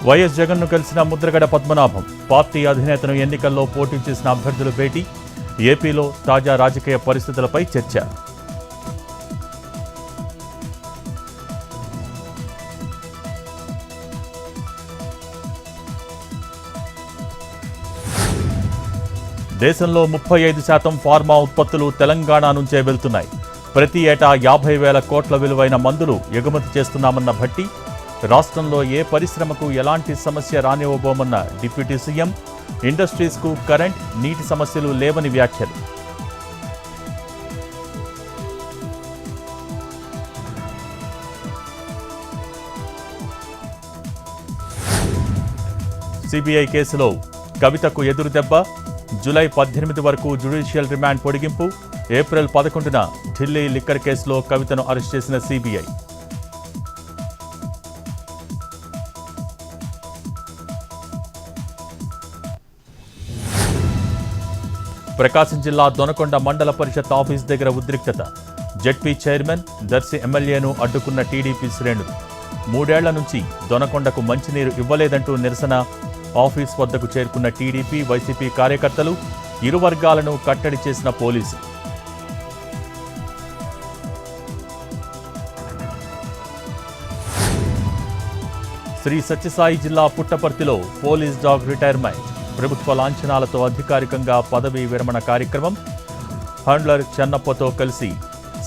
YS జగన్ను కలిసిన Mudragada Padmanabham. Party అధినేతను ఎన్నికల్లో పోటీ చేసిన అభ్యర్థుల భేటీ. ఏపీలో తాజా రాజకీయ పరిస్థితులపై చర్చ. దేశంలో 35% ఫార్మా ఉత్పత్తులు తెలంగాణ నుంచే వెళ్తున్నాయి. ప్రతి ఏటా 50,000 కోట్ల విలువైన మందులు ఎగుమతి చేస్తున్నామన్న భట్టి. రాష్ట్రంలో ఏ పరిశ్రమకు ఎలాంటి సమస్య రానివ్వబోమన్న డిప్యూటీ సీఎం. ఇండస్ట్రీస్కు కరెంట్, నీటి సమస్యలు లేవని వ్యాఖ్యలు. సిబిఐ కేసులో కవితకు ఎదురుదెబ్బ. జూలై 18 వరకు జ్యుడిషియల్ రిమాండ్ పొడిగింపు. ఏప్రిల్ 11న ఢిల్లీ లిక్కర్ కేసులో కవితను అరెస్ట్ చేసిన సిబిఐ. ప్రకాశం జిల్లా దొనకొండ మండల పరిషత్ ఆఫీస్ దగ్గర ఉద్రిక్తత. జెడ్పీ చైర్మన్, దర్శి ఎమ్మెల్యేను అడ్డుకున్న టీడీపీ శ్రేణులు. 3 ఏళ్ల నుంచి దొనకొండకు మంచినీరు ఇవ్వలేదంటూ నిరసన. ఆఫీస్ వద్దకు చేరుకున్న టీడీపీ, వైసీపీ కార్యకర్తలు. ఇరు వర్గాలను కట్టడి చేసిన పోలీసులు. శ్రీ సత్యసాయి జిల్లా పుట్టపర్తిలో పోలీస్ డాగ్ రిటైర్మెంట్. ప్రభుత్వ లాంఛనాలతో అధికారికంగా పదవీ విరమణ కార్యక్రమం. హ్యాండ్లర్ చెన్నప్పతో కలిసి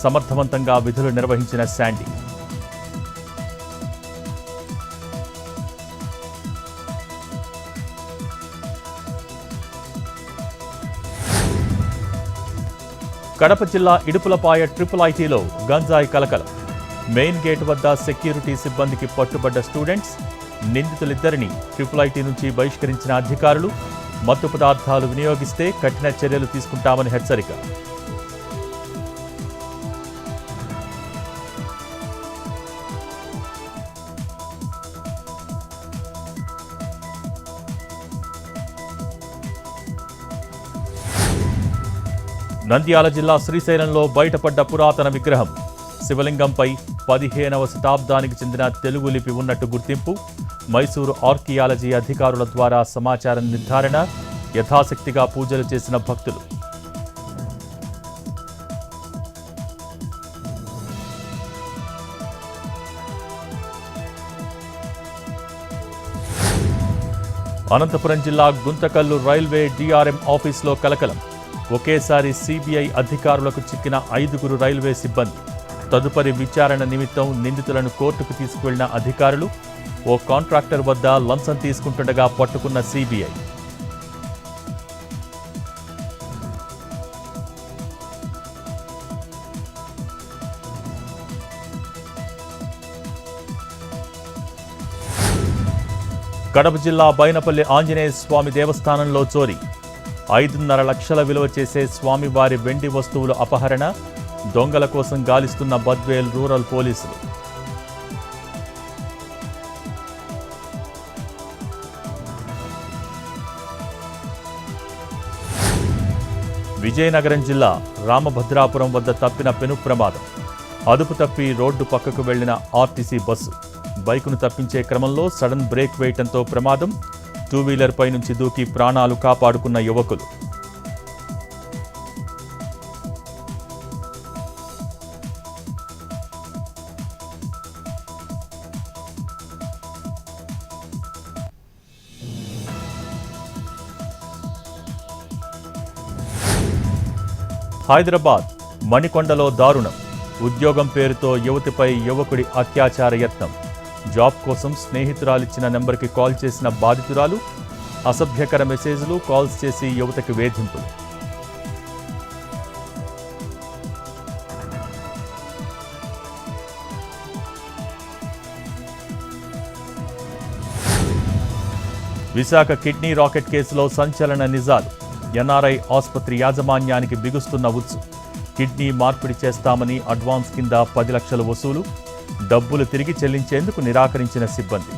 సమర్థవంతంగా విధులు నిర్వహించిన శాండీ. కడప జిల్లా ఇడుపులపాయ ట్రిపుల్ ఐటీలో గంజాయి కలకలం. మెయిన్ గేట్ వద్ద సెక్యూరిటీ సిబ్బందికి పట్టుబడ్డ స్టూడెంట్స్. నిందితులిద్దరిని ట్రిపుల్ ఐటీ నుంచి బహిష్కరించిన అధికారులు. మత్తు పదార్థాలు వినియోగిస్తే కఠిన చర్యలు తీసుకుంటామని హెచ్చరిక. నంద్యాల జిల్లా శ్రీశైలంలో బయటపడ్డ పురాతన విగ్రహం. శివలింగంపై 15వ శతాబ్దానికి చెందిన తెలుగు లిపి ఉన్నట్టు గుర్తింపు. మైసూరు ఆర్కియాలజీ అధికారుల ద్వారా సమాచారం నిర్ధారణ. యథాశక్తిగా పూజలు చేసిన భక్తులు. అనంతపురం జిల్లా గుంతకల్లు రైల్వే డిఆర్ఎం ఆఫీసులో కలకలం. ఒకేసారి సిబిఐ అధికారులకు చిక్కిన 5గురు రైల్వే సిబ్బంది. తదుపరి విచారణ నిమిత్తం నిందితులను కోర్టుకు తీసుకువెళ్లిన అధికారులు. ఓ కాంట్రాక్టర్ వద్ద లంచం తీసుకుంటుండగా పట్టుకున్న సిబిఐ. కడప జిల్లా బైనపల్లి ఆంజనేయ స్వామి దేవస్థానంలో చోరీ. 5.5 లక్షల విలువ చేసే స్వామివారి వెండి వస్తువులు అపహరణ. దొంగల కోసం గాలిస్తున్న బద్వేల్ రూరల్ పోలీసులు. విజయనగరం జిల్లా రామభద్రాపురం వద్ద తప్పిన పెను ప్రమాదం. అదుపు తప్పి రోడ్డు పక్కకు వెళ్లిన ఆర్టీసీ బస్సు. బైకును తప్పించే క్రమంలో సడన్ బ్రేక్ వేయటంతో ప్రమాదం. 2వీలర్ పై నుంచి దూకి ప్రాణాలు కాపాడుకున్న యువకులు. హైదరాబాద్ మణికొండలో దారుణం. ఉద్యోగం పేరుతో యువతిపై యువకుడి అత్యాచార యత్నం. జాబ్ కోసం స్నేహితురాలిచ్చిన నెంబర్కి కాల్ చేసిన బాధితురాలు. అసభ్యకర మెసేజ్లు, కాల్స్ చేసి యువతకి వేధింపులు. విశాఖ కిడ్నీ రాకెట్ కేసులో సంచలన నిజాలు. ఎన్ఆర్ఐ ఆసుపత్రి యాజమాన్యానికి బిగుస్తున్న ఉచ్చు. కిడ్నీ మార్పిడి చేస్తామని అడ్వాన్స్ కింద 10 లక్షలు వసూలు. డబ్బులు తిరిగి చెల్లించేందుకు నిరాకరించిన సిబ్బంది.